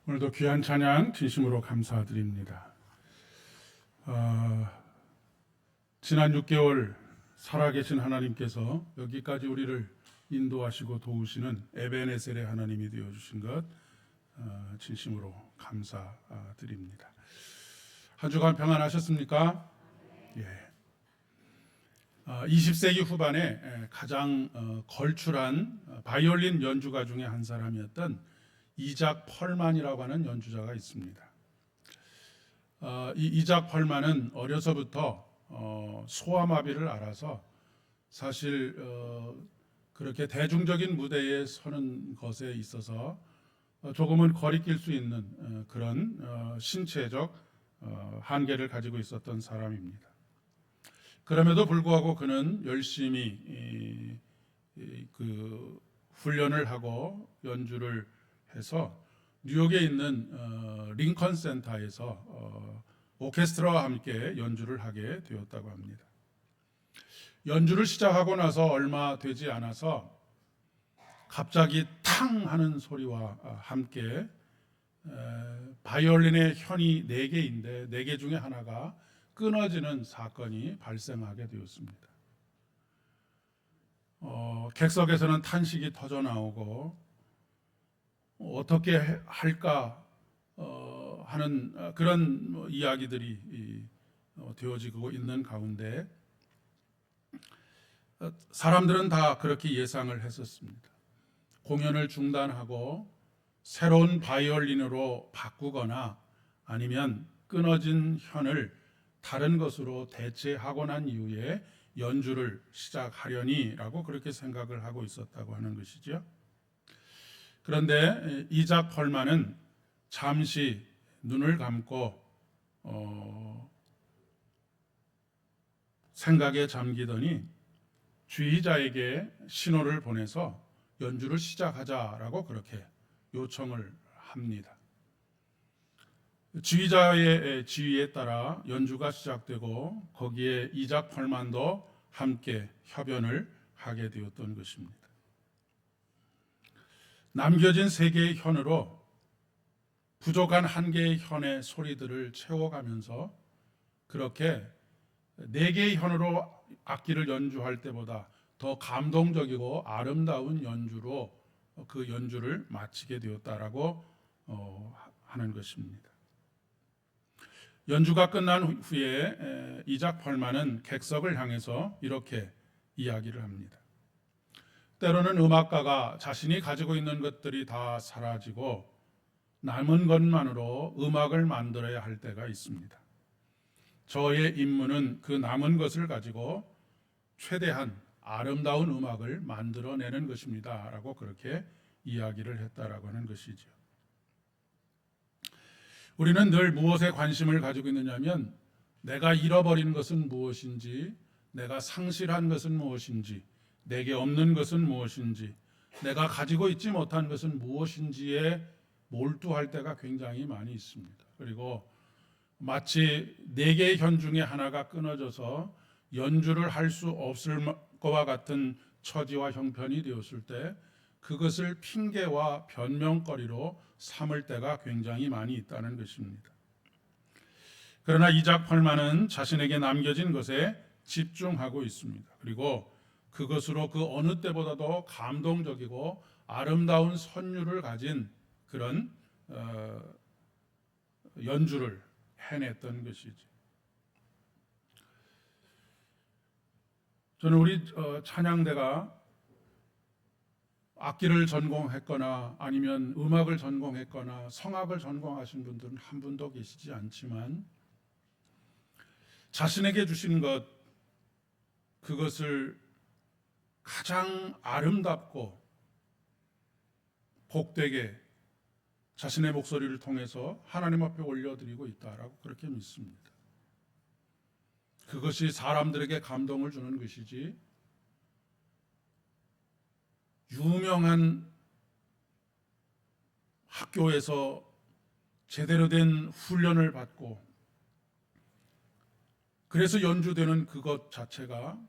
오늘도 귀한 찬양 진심으로 감사드립니다. 지난 6개월 살아계신 하나님께서 여기까지 우리를 인도하시고 도우시는 에베네셀의 하나님이 되어주신 것 진심으로 감사드립니다. 한 주간 평안하셨습니까? 예. 20세기 후반에 가장 걸출한 바이올린 연주가 중에 한 사람이었던 이작 펄만이라고 하는 연주자가 있습니다. 이 이작 펄만은 어려서부터 소아마비를 앓아서 사실 그렇게 대중적인 무대에 서는 것에 있어서 조금은 거리낄 수 있는 그런 신체적 한계를 가지고 있었던 사람입니다. 그럼에도 불구하고 그는 열심히 그 훈련을 하고 연주를 해서 뉴욕에 있는 링컨 센터에서 오케스트라와 함께 연주를 하게 되었다고 합니다. 연주를 시작하고 나서 얼마 되지 않아서 갑자기 탕 하는 소리와 함께 바이올린의 현이 4개인데 4개 중에 하나가 끊어지는 사건이 발생하게 되었습니다. 객석에서는 탄식이 터져 나오고 어떻게 할까 하는 그런 이야기들이 되어지고 있는 가운데 사람들은 다 그렇게 예상을 했었습니다. 공연을 중단하고 새로운 바이올린으로 바꾸거나 아니면 끊어진 현을 다른 것으로 대체하고 난 이후에 연주를 시작하려니라고 그렇게 생각을 하고 있었다고 하는 것이죠. 그런데 이작 펄만은 잠시 눈을 감고 생각에 잠기더니 지휘자에게 신호를 보내서 연주를 시작하자라고 그렇게 요청을 합니다. 지휘자의 지휘에 따라 연주가 시작되고 거기에 이작 펄만도 함께 협연을 하게 되었던 것입니다. 남겨진 3개의 현으로 부족한 1개의 현의 소리들을 채워가면서 그렇게 4개의 현으로 악기를 연주할 때보다 더 감동적이고 아름다운 연주로 그 연주를 마치게 되었다라고 하는 것입니다. 연주가 끝난 후에 이작 펄만은 객석을 향해서 이렇게 이야기를 합니다. 때로는 음악가가 자신이 가지고 있는 것들이 다 사라지고 남은 것만으로 음악을 만들어야 할 때가 있습니다. 저의 임무는 그 남은 것을 가지고 최대한 아름다운 음악을 만들어내는 것입니다. 라고 그렇게 이야기를 했다라고 하는 것이죠. 우리는 늘 무엇에 관심을 가지고 있느냐면 내가 잃어버린 것은 무엇인지, 내가 상실한 것은 무엇인지, 내게 없는 것은 무엇인지, 내가 가지고 있지 못한 것은 무엇인지에 몰두할 때가 굉장히 많이 있습니다. 그리고 마치 4개의 현 중에 하나가 끊어져서 연주를 할 수 없을 것과 같은 처지와 형편이 되었을 때 그것을 핑계와 변명거리로 삼을 때가 굉장히 많이 있다는 것입니다. 그러나 이작 펄만은 자신에게 남겨진 것에 집중하고 있습니다. 그리고 그것으로 그 어느 때보다도 감동적이고 아름다운 선율을 가진 그런 연주를 해냈던 것이지. 저는 우리 찬양대가 악기를 전공했거나 아니면 음악을 전공했거나 성악을 전공하신 분들은 한 분도 계시지 않지만 자신에게 주신 것 그것을 가장 아름답고 복되게 자신의 목소리를 통해서 하나님 앞에 올려드리고 있다라고 그렇게 믿습니다. 그것이 사람들에게 감동을 주는 것이지 유명한 학교에서 제대로 된 훈련을 받고 그래서 연주되는 그것 자체가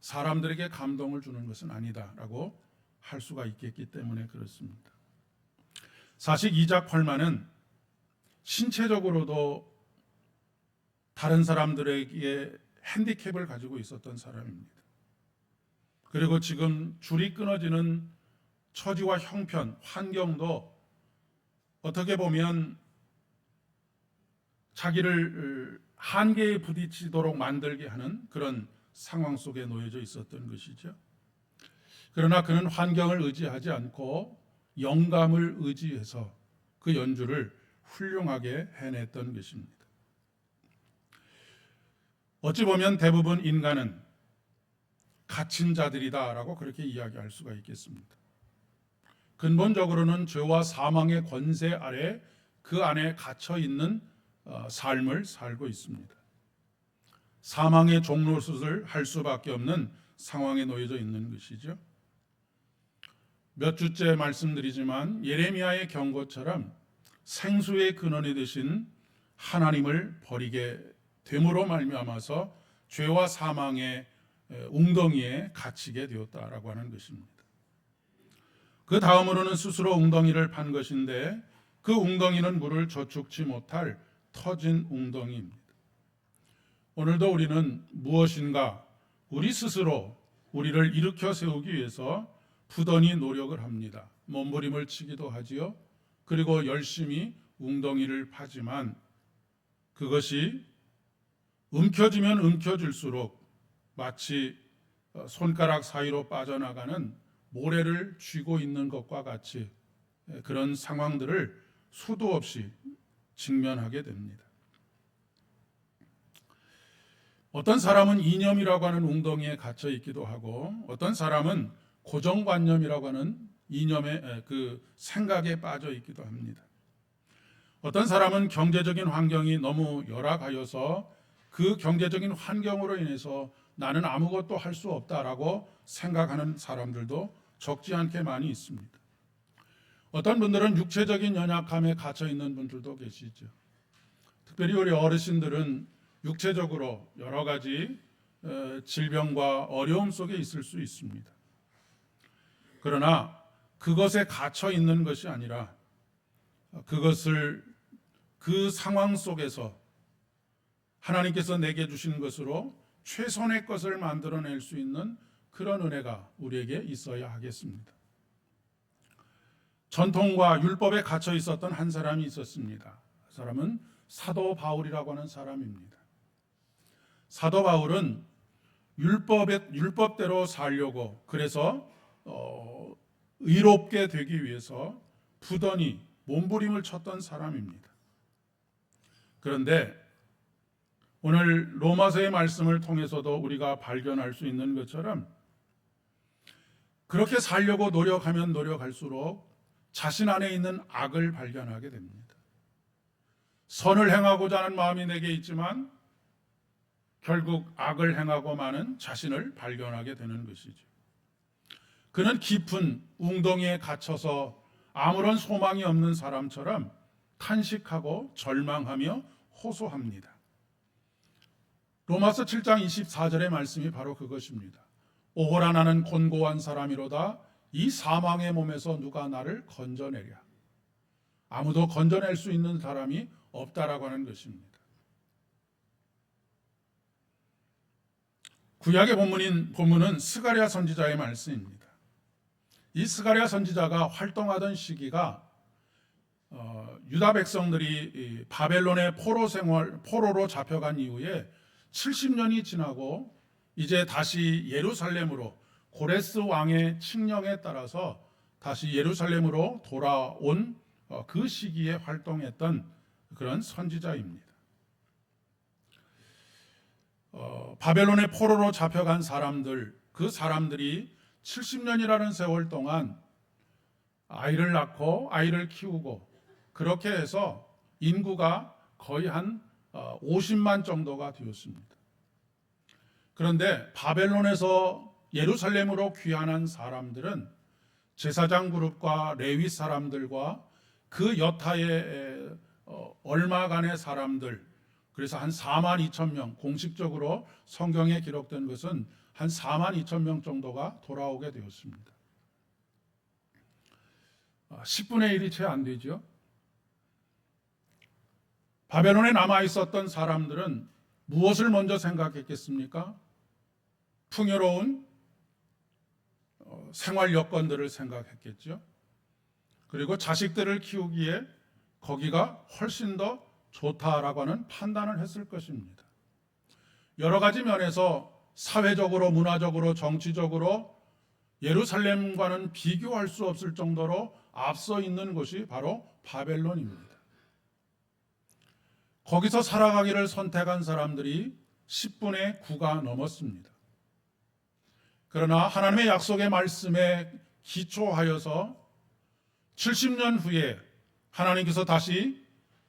사람들에게 감동을 주는 것은 아니다라고 할 수가 있겠기 때문에 그렇습니다. 사실 이작 펄만은 신체적으로도 다른 사람들에게 핸디캡을 가지고 있었던 사람입니다. 그리고 지금 줄이 끊어지는 처지와 형편, 환경도 어떻게 보면 자기를 한계에 부딪히도록 만들게 하는 그런 상황 속에 놓여져 있었던 것이죠. 그러나 그는 환경을 의지하지 않고 영감을 의지해서 그 연주를 훌륭하게 해냈던 것입니다. 어찌 보면 대부분 인간은 갇힌 자들이다라고 그렇게 이야기할 수가 있겠습니다. 근본적으로는 죄와 사망의 권세 아래 그 안에 갇혀 있는 삶을 살고 있습니다. 사망의 종노릇을 할 수밖에 없는 상황에 놓여져 있는 것이죠. 몇 주째 말씀드리지만 예레미야의 경고처럼 생수의 근원이 되신 하나님을 버리게 됨으로 말미암아서 죄와 사망의 웅덩이에 갇히게 되었다라고 하는 것입니다. 그 다음으로는 스스로 웅덩이를 판 것인데 그 웅덩이는 물을 저축치 못할 터진 웅덩이입니다. 오늘도 우리는 무엇인가 우리 스스로 우리를 일으켜 세우기 위해서 부단히 노력을 합니다. 몸부림을 치기도 하지요. 그리고 열심히 웅덩이를 파지만 그것이 움켜쥐면 움켜질수록 마치 손가락 사이로 빠져나가는 모래를 쥐고 있는 것과 같이 그런 상황들을 수도 없이 직면하게 됩니다. 어떤 사람은 이념이라고 하는 웅덩이에 갇혀 있기도 하고 어떤 사람은 고정관념이라고 하는 이념의 그 생각에 빠져 있기도 합니다. 어떤 사람은 경제적인 환경이 너무 열악하여서 그 경제적인 환경으로 인해서 나는 아무것도 할 수 없다라고 생각하는 사람들도 적지 않게 많이 있습니다. 어떤 분들은 육체적인 연약함에 갇혀 있는 분들도 계시죠. 특별히 우리 어르신들은 육체적으로 여러 가지 질병과 어려움 속에 있을 수 있습니다. 그러나 그것에 갇혀 있는 것이 아니라 그것을 그 상황 속에서 하나님께서 내게 주신 것으로 최선의 것을 만들어낼 수 있는 그런 은혜가 우리에게 있어야 하겠습니다. 전통과 율법에 갇혀 있었던 한 사람이 있었습니다. 그 사람은 사도 바울이라고 하는 사람입니다. 사도 바울은 율법대로 살려고 그래서 의롭게 되기 위해서 부단히 몸부림을 쳤던 사람입니다. 그런데 오늘 로마서의 말씀을 통해서도 우리가 발견할 수 있는 것처럼 그렇게 살려고 노력하면 노력할수록 자신 안에 있는 악을 발견하게 됩니다. 선을 행하고자 하는 마음이 내게 있지만 결국 악을 행하고 마는 자신을 발견하게 되는 것이죠. 그는 깊은 웅덩이에 갇혀서 아무런 소망이 없는 사람처럼 탄식하고 절망하며 호소합니다. 로마서 7장 24절의 말씀이 바로 그것입니다. 오호라 나는 곤고한 사람이로다. 이 사망의 몸에서 누가 나를 건져내랴. 아무도 건져낼 수 있는 사람이 없다라고 하는 것입니다. 구약의 본문은 스가랴 선지자의 말씀입니다. 이 스가랴 선지자가 활동하던 시기가 유다 백성들이 바벨론의 포로로 잡혀간 이후에 70년이 지나고 이제 다시 예루살렘으로 고레스 왕의 칙령에 따라서 다시 예루살렘으로 돌아온 그 시기에 활동했던 그런 선지자입니다. 바벨론의 포로로 잡혀간 사람들, 그 사람들이 70년이라는 세월 동안 아이를 낳고 아이를 키우고 그렇게 해서 인구가 거의 한 50만 정도가 되었습니다. 그런데 바벨론에서 예루살렘으로 귀환한 사람들은 제사장 그룹과 레위 사람들과 그 여타의 얼마간의 사람들, 그래서 한 4만 2천 명, 공식적으로 성경에 기록된 것은 한 4만 2천 명 정도가 돌아오게 되었습니다. 10분의 1이 채 안 되죠. 바벨론에 남아 있었던 사람들은 무엇을 먼저 생각했겠습니까? 풍요로운 생활 여건들을 생각했겠죠. 그리고 자식들을 키우기에 거기가 훨씬 더 좋다라고 하는 판단을 했을 것입니다. 여러 가지 면에서 사회적으로, 문화적으로, 정치적으로 예루살렘과는 비교할 수 없을 정도로 앞서 있는 곳이 바로 바벨론입니다. 거기서 살아가기를 선택한 사람들이 10분의 9가 넘었습니다. 그러나 하나님의 약속의 말씀에 기초하여서 70년 후에 하나님께서 다시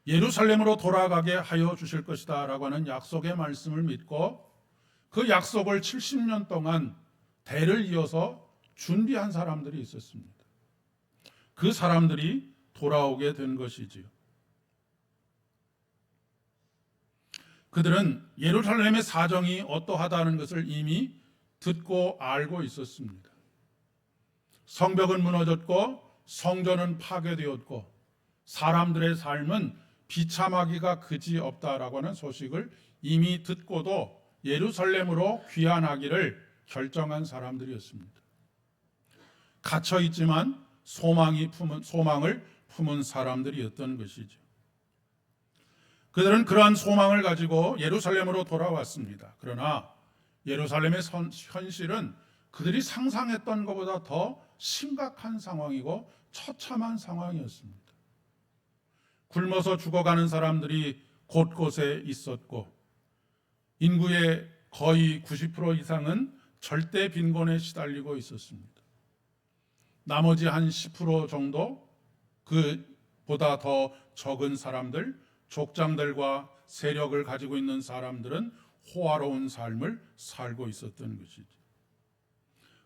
예루살렘으로 돌아가게 하여 주실 것이다 라고 하는 약속의 말씀을 믿고 그 약속을 70년 동안 대를 이어서 준비한 사람들이 있었습니다. 그 사람들이 돌아오게 된 것이지요. 그들은 예루살렘의 사정이 어떠하다는 것을 이미 듣고 알고 있었습니다. 성벽은 무너졌고 성전은 파괴되었고 사람들의 삶은 비참하기가 그지없다라고 하는 소식을 이미 듣고도 예루살렘으로 귀환하기를 결정한 사람들이었습니다. 갇혀 있지만 소망을 품은 사람들이었던 것이죠. 그들은 그러한 소망을 가지고 예루살렘으로 돌아왔습니다. 그러나 예루살렘의 현실은 그들이 상상했던 것보다 더 심각한 상황이고 처참한 상황이었습니다. 굶어서 죽어가는 사람들이 곳곳에 있었고 인구의 거의 90% 이상은 절대 빈곤에 시달리고 있었습니다. 나머지 한 10% 정도 그보다 더 적은 사람들, 족장들과 세력을 가지고 있는 사람들은 호화로운 삶을 살고 있었던 것이죠.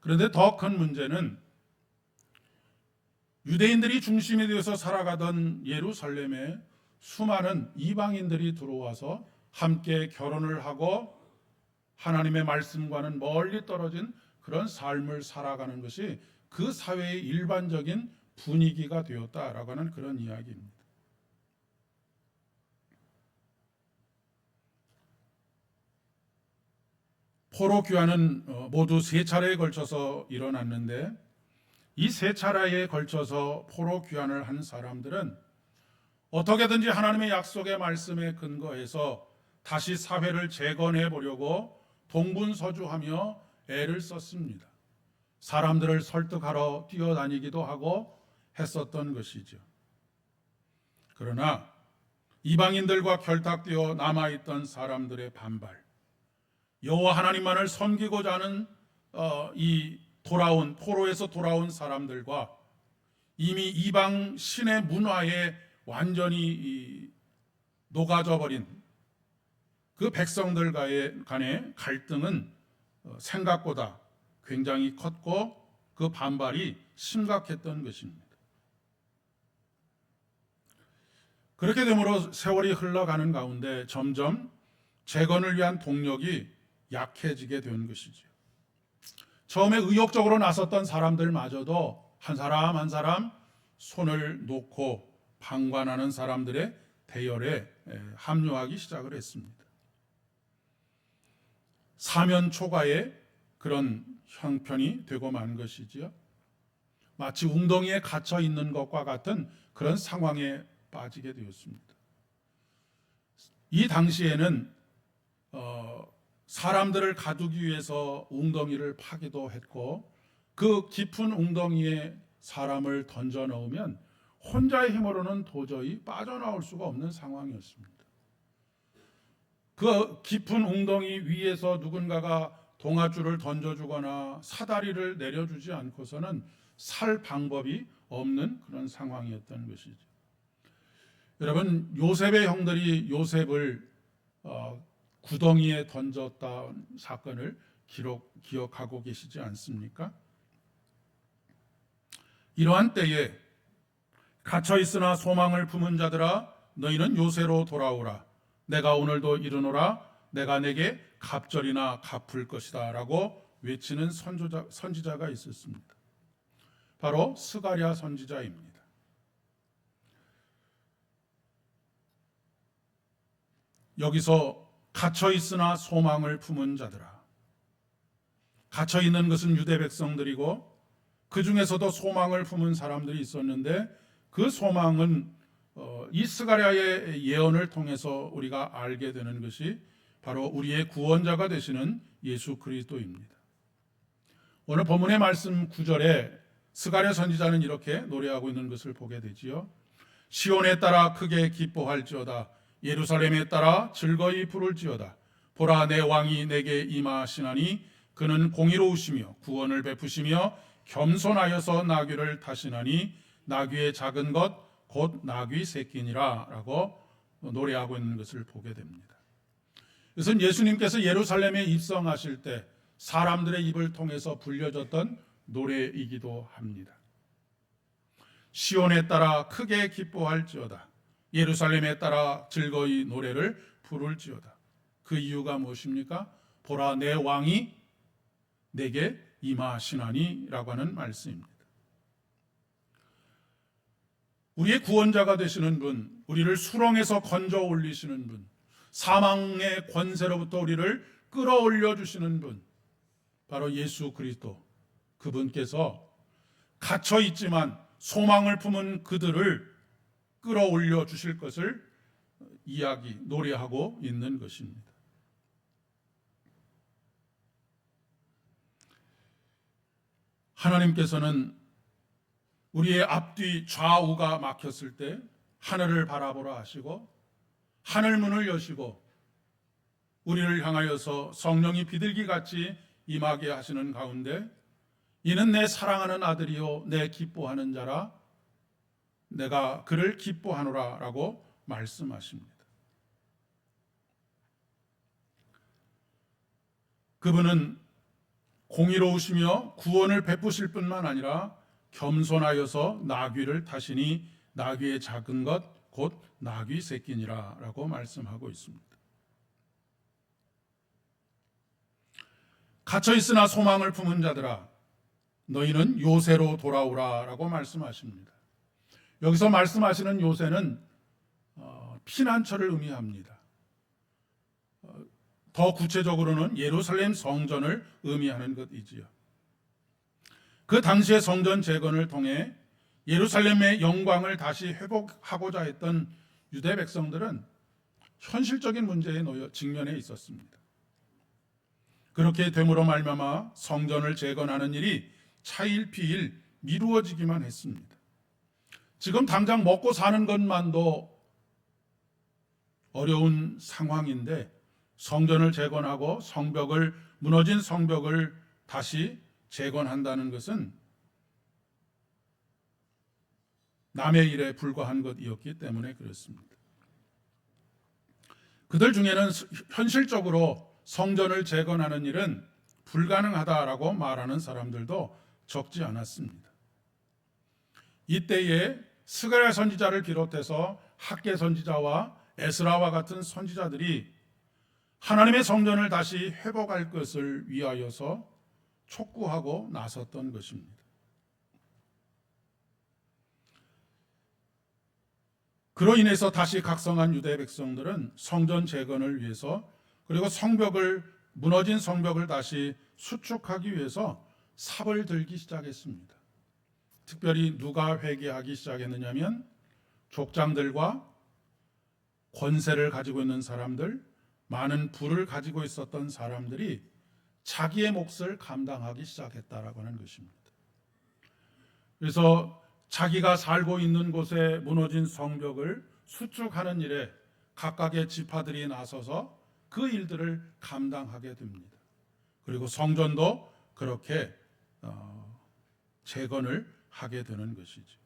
그런데 더 큰 문제는 유대인들이 중심이 되어서 살아가던 예루살렘에 수많은 이방인들이 들어와서 함께 결혼을 하고 하나님의 말씀과는 멀리 떨어진 그런 삶을 살아가는 것이 그 사회의 일반적인 분위기가 되었다라고 하는 그런 이야기입니다. 포로 귀환은 모두 3차례에 걸쳐서 일어났는데 이 3차례에 걸쳐서 포로 귀환을 한 사람들은 어떻게든지 하나님의 약속의 말씀에 근거해서 다시 사회를 재건해 보려고 동분서주하며 애를 썼습니다. 사람들을 설득하러 뛰어다니기도 하고 했었던 것이죠. 그러나 이방인들과 결탁되어 남아있던 사람들의 반발, 여호와 하나님만을 섬기고자 하는 이 포로에서 돌아온 사람들과 이미 이방 신의 문화에 완전히 녹아져 버린 그 백성들 간의 갈등은 생각보다 굉장히 컸고 그 반발이 심각했던 것입니다. 그렇게 되므로 세월이 흘러가는 가운데 점점 재건을 위한 동력이 약해지게 된 것이죠. 처음에 의욕적으로 나섰던 사람들마저도 한 사람 한 사람 손을 놓고 방관하는 사람들의 대열에 합류하기 시작을 했습니다. 사면 초과의 그런 형편이 되고 만 것이지요. 마치 웅덩이에 갇혀 있는 것과 같은 그런 상황에 빠지게 되었습니다. 이 당시에는 사람들을 가두기 위해서 웅덩이를 파기도 했고 그 깊은 웅덩이에 사람을 던져 넣으면 혼자의 힘으로는 도저히 빠져나올 수가 없는 상황이었습니다. 그 깊은 웅덩이 위에서 누군가가 동아줄을 던져주거나 사다리를 내려주지 않고서는 살 방법이 없는 그런 상황이었던 것이죠. 여러분, 요셉의 형들이 요셉을 구덩이에 던졌다는 사건을 기억하고 계시지 않습니까? 이러한 때에 갇혀 있으나 소망을 품은 자들아 너희는 요새로 돌아오라. 내가 오늘도 이르노라. 내가 내게 갑절이나 갚을 것이다 라고 외치는 선지자가 있었습니다. 바로 스가랴 선지자입니다. 여기서 갇혀 있으나 소망을 품은 자들아. 갇혀 있는 것은 유대 백성들이고 그 중에서도 소망을 품은 사람들이 있었는데 그 소망은 이 스가랴의 예언을 통해서 우리가 알게 되는 것이 바로 우리의 구원자가 되시는 예수 그리스도입니다. 오늘 본문의 말씀 9절에 스가랴 선지자는 이렇게 노래하고 있는 것을 보게 되지요. 시온에 따라 크게 기뻐할지어다. 예루살렘에 따라 즐거이 부를지어다. 보라, 내 왕이 내게 임하시나니 그는 공의로우시며 구원을 베푸시며 겸손하여서 나귀를 타시나니 나귀의 작은 것 곧 나귀 새끼니라 라고 노래하고 있는 것을 보게 됩니다. 이것은 예수님께서 예루살렘에 입성하실 때 사람들의 입을 통해서 불려졌던 노래이기도 합니다. 시온에 따라 크게 기뻐할지어다. 예루살렘에 따라 즐거이 노래를 부를지어다. 그 이유가 무엇입니까? 보라, 내 왕이 내게 임하시나니 라고 하는 말씀입니다. 우리의 구원자가 되시는 분, 우리를 수렁에서 건져 올리시는 분, 사망의 권세로부터 우리를 끌어올려 주시는 분, 바로 예수 그리스도, 그분께서 갇혀 있지만 소망을 품은 그들을 끌어올려 주실 것을 노래하고 있는 것입니다. 하나님께서는 우리의 앞뒤 좌우가 막혔을 때 하늘을 바라보라 하시고 하늘문을 여시고 우리를 향하여서 성령이 비둘기같이 임하게 하시는 가운데 이는 내 사랑하는 아들이요 내 기뻐하는 자라 내가 그를 기뻐하노라 라고 말씀하십니다. 그분은 공의로우시며 구원을 베푸실 뿐만 아니라 겸손하여서 나귀를 타시니 나귀의 작은 것 곧 나귀 새끼니라 라고 말씀하고 있습니다. 갇혀 있으나 소망을 품은 자들아 너희는 요새로 돌아오라 라고 말씀하십니다. 여기서 말씀하시는 요새는 피난처를 의미합니다. 더 구체적으로는 예루살렘 성전을 의미하는 것이지요. 그 당시의 성전 재건을 통해 예루살렘의 영광을 다시 회복하고자 했던 유대 백성들은 현실적인 문제에 놓여 직면해 있었습니다. 그렇게 됨으로 말미암아 성전을 재건하는 일이 차일피일 미루어지기만 했습니다. 지금 당장 먹고 사는 것만도 어려운 상황인데 성전을 재건하고 무너진 성벽을 다시 재건한다는 것은 남의 일에 불과한 것이었기 때문에 그렇습니다. 그들 중에는 현실적으로 성전을 재건하는 일은 불가능하다라고 말하는 사람들도 적지 않았습니다. 이때에 스가랴 선지자를 비롯해서 학개 선지자와 에스라와 같은 선지자들이 하나님의 성전을 다시 회복할 것을 위하여서 촉구하고 나섰던 것입니다. 그로 인해서 다시 각성한 유대 백성들은 성전 재건을 위해서 그리고 무너진 성벽을 다시 수축하기 위해서 삽을 들기 시작했습니다. 특별히 누가 회개하기 시작했느냐면 족장들과 권세를 가지고 있는 사람들, 많은 부를 가지고 있었던 사람들이 자기의 몫을 감당하기 시작했다라고 하는 것입니다. 그래서 자기가 살고 있는 곳에 무너진 성벽을 수축하는 일에 각각의 지파들이 나서서 그 일들을 감당하게 됩니다. 그리고 성전도 그렇게 재건을 하게 되는 것이죠.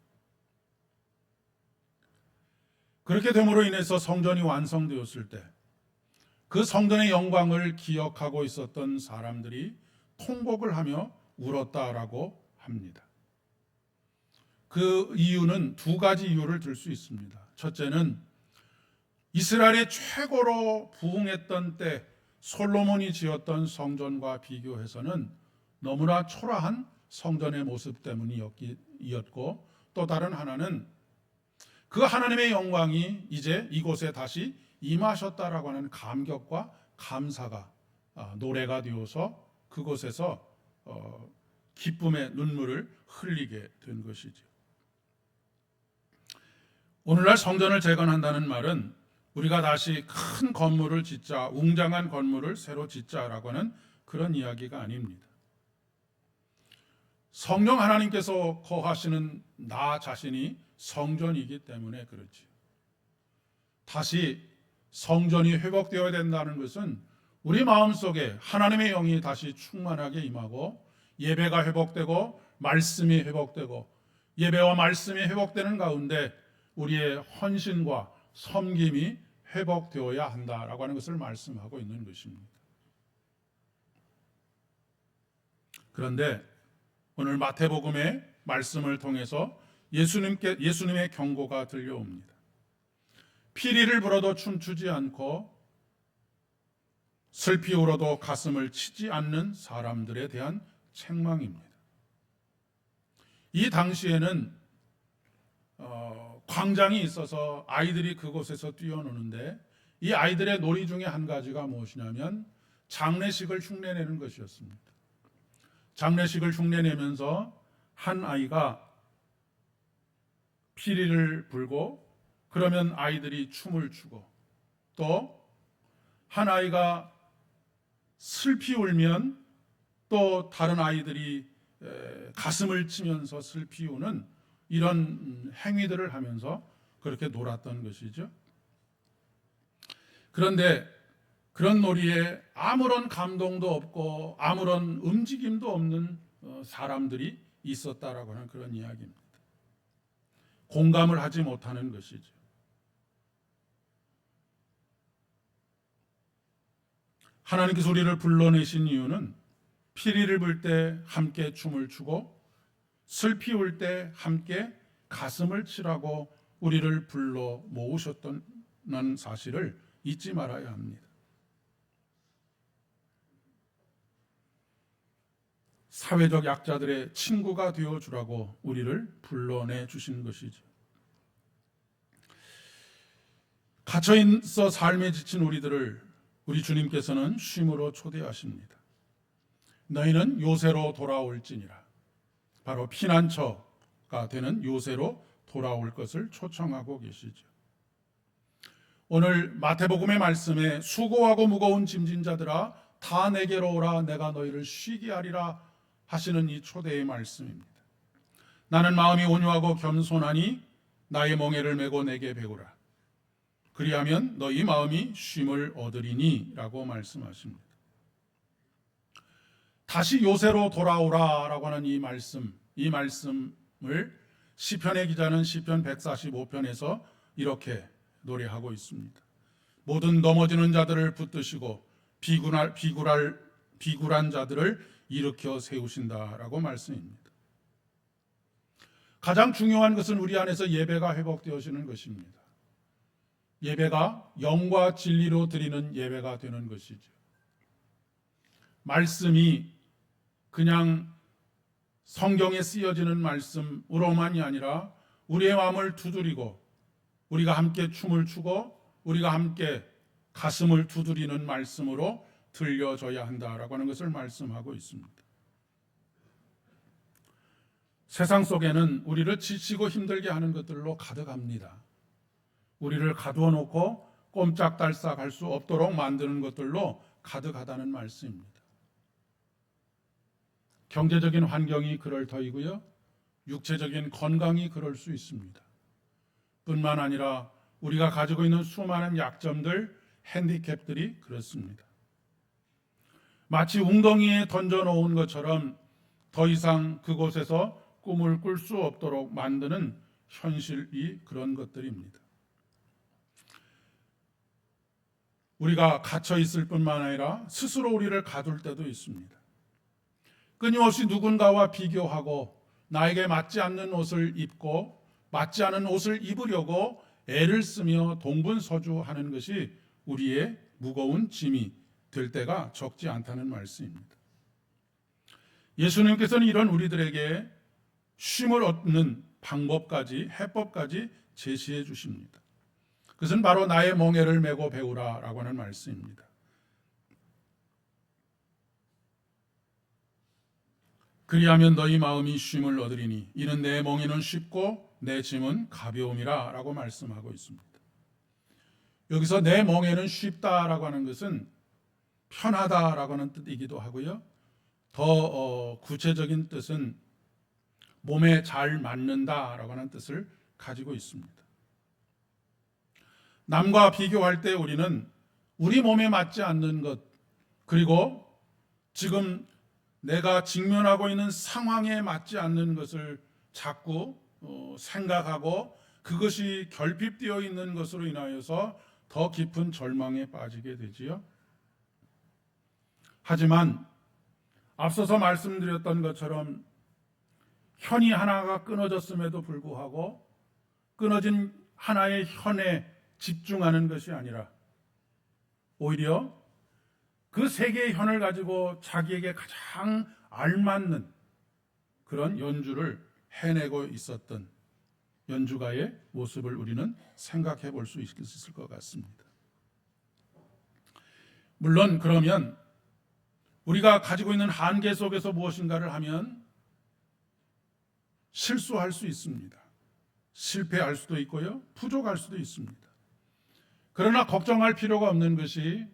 그렇게 됨으로 인해서 성전이 완성되었을 때 그 성전의 영광을 기억하고 있었던 사람들이 통곡을 하며 울었다라고 합니다. 그 이유는 두 가지 이유를 들 수 있습니다. 첫째는 이스라엘의 최고로 부흥했던 때 솔로몬이 지었던 성전과 비교해서는 너무나 초라한 성전의 모습 때문이었고, 또 다른 하나는 그 하나님의 영광이 이제 이곳에 다시 임하셨다라고 하는 감격과 감사가 노래가 되어서 그곳에서 기쁨의 눈물을 흘리게 된 것이죠. 오늘날 성전을 재건한다는 말은 우리가 다시 큰 건물을 짓자, 웅장한 건물을 새로 짓자라고 하는 그런 이야기가 아닙니다. 성령 하나님께서 거하시는 나 자신이 성전이기 때문에 그렇지. 다시 성전이 회복되어야 된다는 것은 우리 마음속에 하나님의 영이 다시 충만하게 임하고 예배가 회복되고 말씀이 회복되고 예배와 말씀이 회복되는 가운데 우리의 헌신과 섬김이 회복되어야 한다라고 하는 것을 말씀하고 있는 것입니다. 그런데 오늘 마태복음의 말씀을 통해서 예수님의 경고가 들려옵니다. 피리를 불어도 춤추지 않고 슬피 울어도 가슴을 치지 않는 사람들에 대한 책망입니다. 이 당시에는 광장이 있어서 아이들이 그곳에서 뛰어노는데 이 아이들의 놀이 중에 한 가지가 무엇이냐면 장례식을 흉내내는 것이었습니다. 장례식을 흉내내면서 한 아이가 피리를 불고 그러면 아이들이 춤을 추고 또 한 아이가 슬피 울면 또 다른 아이들이 가슴을 치면서 슬피 우는 이런 행위들을 하면서 그렇게 놀았던 것이죠. 그런데 그런 놀이에 아무런 감동도 없고 아무런 움직임도 없는 사람들이 있었다라고 하는 그런 이야기입니다. 공감을 하지 못하는 것이죠. 하나님께서 우리를 불러내신 이유는 피리를 불 때 함께 춤을 추고 슬피 울 때 함께 가슴을 치라고 우리를 불러 모으셨다는 사실을 잊지 말아야 합니다. 사회적 약자들의 친구가 되어주라고 우리를 불러내 주신 것이죠. 갇혀있어 삶에 지친 우리 주님께서는 쉼으로 초대하십니다. 너희는 요새로 돌아올지니라. 바로 피난처가 되는 요새로 돌아올 것을 초청하고 계시죠. 오늘 마태복음의 말씀에 수고하고 무거운 짐진 자들아 다 내게로 오라 내가 너희를 쉬게 하리라 하시는 이 초대의 말씀입니다. 나는 마음이 온유하고 겸손하니 나의 멍에를 메고 내게 배우라. 그리하면 너희 마음이 쉼을 얻으리니 라고 말씀하십니다. 다시 요새로 돌아오라 라고 하는 이 말씀을 시편의 기자는 시편 145편에서 이렇게 노래하고 있습니다. 모든 넘어지는 자들을 붙드시고 비굴한 자들을 일으켜 세우신다라고 말씀입니다. 가장 중요한 것은 우리 안에서 예배가 회복되어지는 것입니다. 예배가 영과 진리로 드리는 예배가 되는 것이죠. 말씀이 그냥 성경에 쓰여지는 말씀으로만이 아니라 우리의 마음을 두드리고 우리가 함께 춤을 추고 우리가 함께 가슴을 두드리는 말씀으로 들려져야 한다라고 하는 것을 말씀하고 있습니다. 세상 속에는 우리를 지치고 힘들게 하는 것들로 가득합니다. 우리를 가두어 놓고 꼼짝달싹 할 수 없도록 만드는 것들로 가득하다는 말씀입니다. 경제적인 환경이 그럴 터이고요. 육체적인 건강이 그럴 수 있습니다. 뿐만 아니라 우리가 가지고 있는 수많은 약점들, 핸디캡들이 그렇습니다. 마치 웅덩이에 던져놓은 것처럼 더 이상 그곳에서 꿈을 꿀 수 없도록 만드는 현실이 그런 것들입니다. 우리가 갇혀 있을 뿐만 아니라 스스로 우리를 가둘 때도 있습니다. 끊임없이 누군가와 비교하고 나에게 맞지 않는 옷을 입고 맞지 않은 옷을 입으려고 애를 쓰며 동분서주하는 것이 우리의 무거운 짐이 될 때가 적지 않다는 말씀입니다. 예수님께서는 이런 우리들에게 쉼을 얻는 방법까지 해법까지 제시해 주십니다. 그것은 바로 나의 멍에를 메고 배우라라고 하는 말씀입니다. 그리하면 너희 마음이 쉼을 얻으리니 이는 내 멍에는 쉽고 내 짐은 가벼움이라 라고 말씀하고 있습니다. 여기서 내 멍에는 쉽다라고 하는 것은 편하다라고 하는 뜻이기도 하고요. 더 구체적인 뜻은 몸에 잘 맞는다라고 하는 뜻을 가지고 있습니다. 남과 비교할 때 우리는 우리 몸에 맞지 않는 것, 그리고 지금 내가 직면하고 있는 상황에 맞지 않는 것을 자꾸 생각하고 그것이 결핍되어 있는 것으로 인하여서 더 깊은 절망에 빠지게 되지요. 하지만 앞서서 말씀드렸던 것처럼 현이 하나가 끊어졌음에도 불구하고 끊어진 하나의 현에 집중하는 것이 아니라 오히려 그 세 개의 현을 가지고 자기에게 가장 알맞는 그런 연주를 해내고 있었던 연주가의 모습을 우리는 생각해 볼 수 있을 것 같습니다. 물론 그러면 우리가 가지고 있는 한계 속에서 무엇인가를 하면 실수할 수 있습니다. 실패할 수도 있고요, 부족할 수도 있습니다. 그러나 걱정할 필요가 없는 것이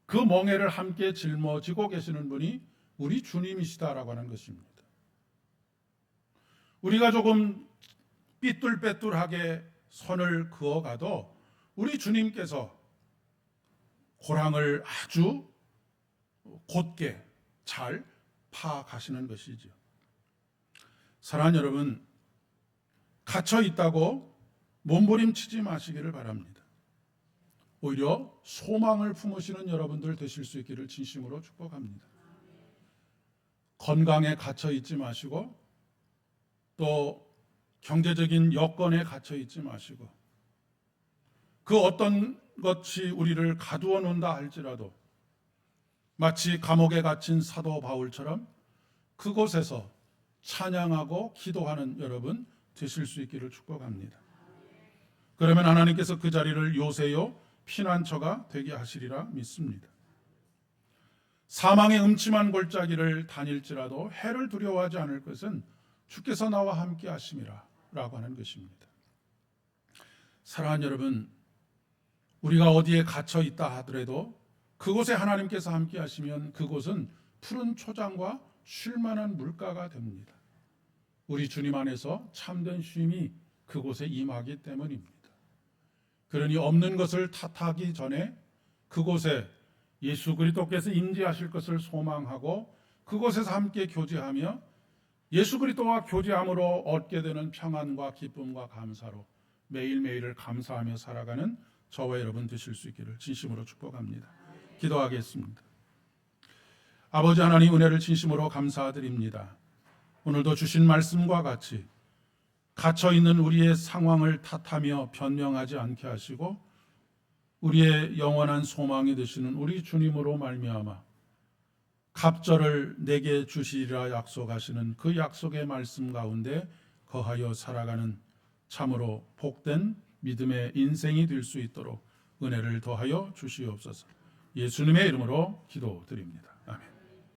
그 멍에를 함께 짊어지고 계시는 분이 우리 주님이시다라고 하는 것입니다. 우리가 조금 삐뚤빼뚤하게 선을 그어가도 우리 주님께서 고랑을 아주 곧게 잘 파악하시는 것이죠. 사랑하는 여러분, 갇혀 있다고 몸부림치지 마시기를 바랍니다. 오히려 소망을 품으시는 여러분들 되실 수 있기를 진심으로 축복합니다. 건강에 갇혀 있지 마시고 또 경제적인 여건에 갇혀 있지 마시고 그 어떤 것이 우리를 가두어 놓는다 할지라도 마치 감옥에 갇힌 사도 바울처럼 그곳에서 찬양하고 기도하는 여러분 되실 수 있기를 축복합니다. 그러면 하나님께서 그 자리를 요새요 피난처가 되게 하시리라 믿습니다. 사망의 음침한 골짜기를 다닐지라도 해를 두려워하지 않을 것은 주께서 나와 함께 하심이라 라고 하는 것입니다. 사랑하는 여러분, 우리가 어디에 갇혀 있다 하더라도 그곳에 하나님께서 함께 하시면 그곳은 푸른 초장과 쉴만한 물가가 됩니다. 우리 주님 안에서 참된 쉼이 그곳에 임하기 때문입니다. 그러니 없는 것을 탓하기 전에 그곳에 예수 그리스도께서 임재하실 것을 소망하고 그곳에서 함께 교제하며 예수 그리스도와 교제함으로 얻게 되는 평안과 기쁨과 감사로 매일매일을 감사하며 살아가는 저와 여러분 되실 수 있기를 진심으로 축복합니다. 기도하겠습니다. 아버지 하나님, 은혜를 진심으로 감사드립니다. 오늘도 주신 말씀과 같이 갇혀있는 우리의 상황을 탓하며 변명하지 않게 하시고 우리의 영원한 소망이 되시는 우리 주님으로 말미암아 갑절을 내게 주시리라 약속하시는 그 약속의 말씀 가운데 거하여 살아가는 참으로 복된 믿음의 인생이 될 수 있도록 은혜를 더하여 주시옵소서. 예수님의 이름으로 기도드립니다.